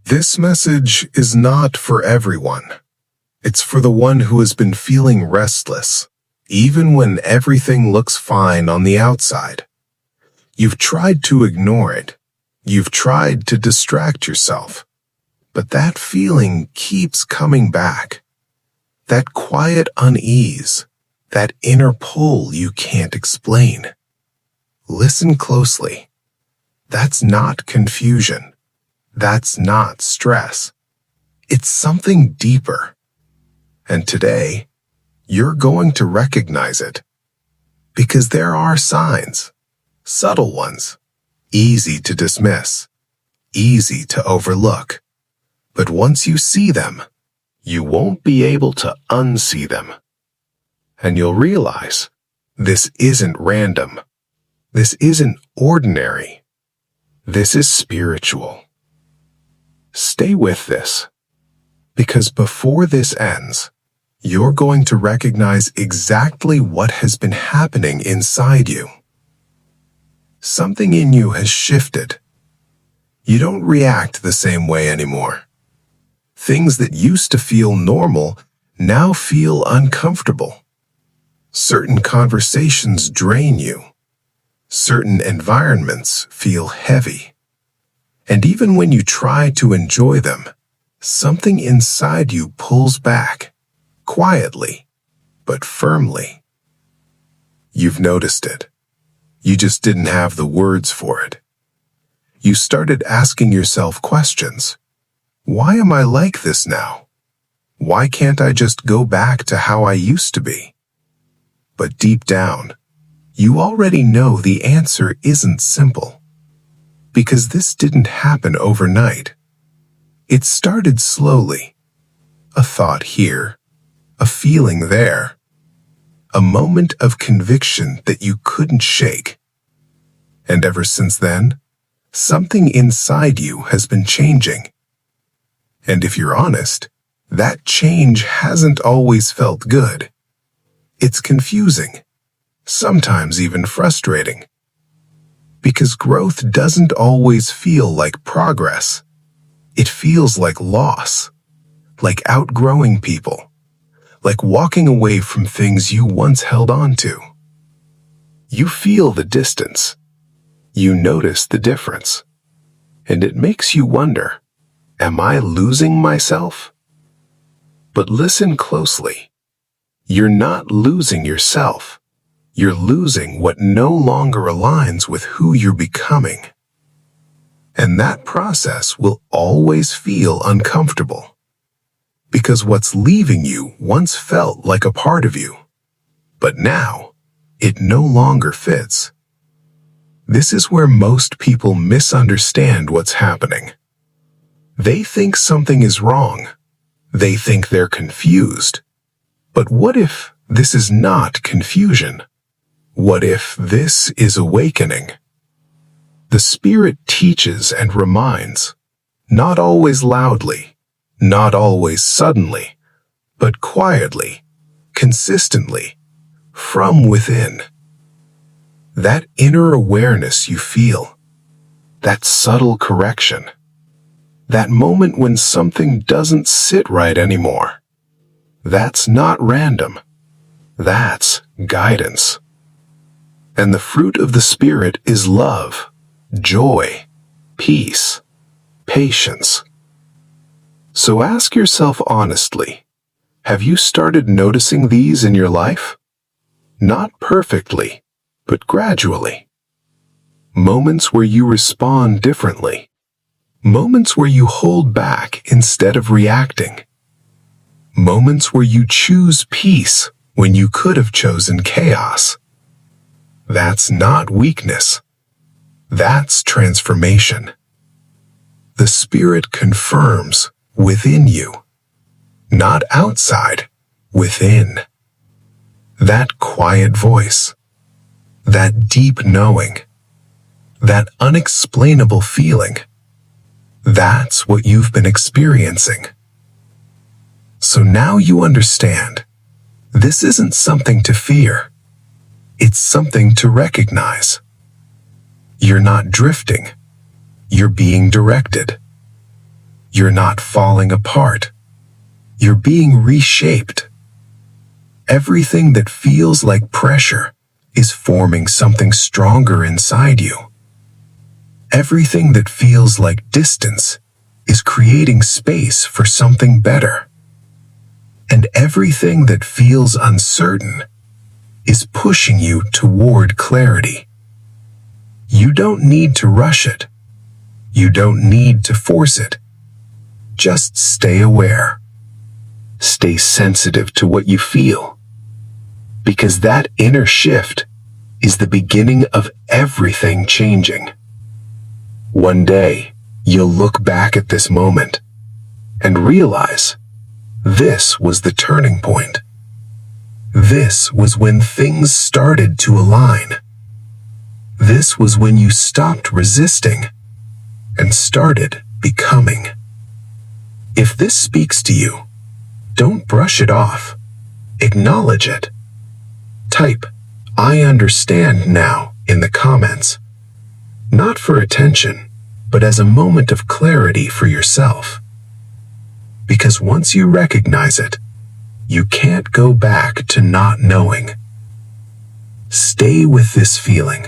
This message is not for everyone. It's for the one who has been feeling restless, even when everything looks fine on the outside. You've tried to ignore it. You've tried to distract yourself. But that feeling keeps coming back. That quiet unease, that inner pull you can't explain. Listen closely. That's not confusion. That's not stress. It's something deeper. And today, you're going to recognize it. Because there are signs, subtle ones, easy to dismiss, easy to overlook. But once you see them, you won't be able to unsee them. And you'll realize this isn't random. This isn't ordinary. This is spiritual. Stay with this, because before this ends, you're going to recognize exactly what has been happening inside you. Something in you has shifted. You don't react the same way anymore. Things that used to feel normal now feel uncomfortable. Certain conversations drain you. Certain environments feel heavy. And even when you try to enjoy them, something inside you pulls back, quietly, but firmly. You've noticed it. You just didn't have the words for it. You started asking yourself questions. Why am I like this now? Why can't I just go back to how I used to be? But deep down, you already know the answer isn't simple. Because this didn't happen overnight. It started slowly. A thought here, a feeling there, a moment of conviction that you couldn't shake. And ever since then, something inside you has been changing. And if you're honest, that change hasn't always felt good. It's confusing, sometimes even frustrating. Because growth doesn't always feel like progress. It feels like loss, like outgrowing people, like walking away from things you once held on to. You feel the distance. You notice the difference. And it makes you wonder, am I losing myself? But listen closely. You're not losing yourself. You're losing what no longer aligns with who you're becoming. And that process will always feel uncomfortable. Because what's leaving you once felt like a part of you. But now, it no longer fits. This is where most people misunderstand what's happening. They think something is wrong. They think they're confused. But what if this is not confusion? What if this is awakening? The Spirit teaches and reminds, not always loudly, not always suddenly, but quietly, consistently, from within. That inner awareness you feel, that subtle correction, that moment when something doesn't sit right anymore, that's not random. That's guidance. And the fruit of the Spirit is love, joy, peace, patience. So ask yourself honestly, have you started noticing these in your life? Not perfectly, but gradually. Moments where you respond differently. Moments where you hold back instead of reacting. Moments where you choose peace when you could have chosen chaos. That's not weakness. That's transformation. The Spirit confirms within you, not outside, within. That quiet voice, that deep knowing, that unexplainable feeling, that's what you've been experiencing. So now you understand, this isn't something to fear. It's something to recognize. You're not drifting. You're being directed. You're not falling apart. You're being reshaped. Everything that feels like pressure is forming something stronger inside you. Everything that feels like distance is creating space for something better. And everything that feels uncertain is pushing you toward clarity. You don't need to rush it. You don't need to force it. Just stay aware. Stay sensitive to what you feel. Because that inner shift is the beginning of everything changing. One day, you'll look back at this moment and realize this was the turning point. This was when things started to align. This was when you stopped resisting and started becoming. If this speaks to you, don't brush it off. Acknowledge it. Type, "I understand now," in the comments. Not for attention, but as a moment of clarity for yourself. Because once you recognize it, you can't go back to not knowing. Stay with this feeling.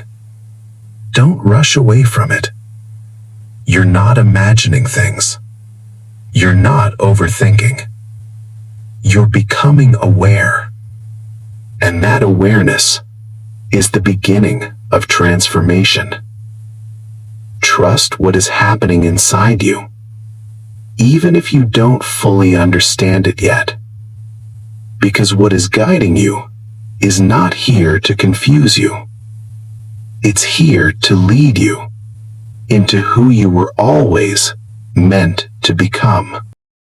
Don't rush away from it. You're not imagining things. You're not overthinking. You're becoming aware. And that awareness is the beginning of transformation. Trust what is happening inside you, even if you don't fully understand it yet. Because what is guiding you is not here to confuse you. It's here to lead you into who you were always meant to become.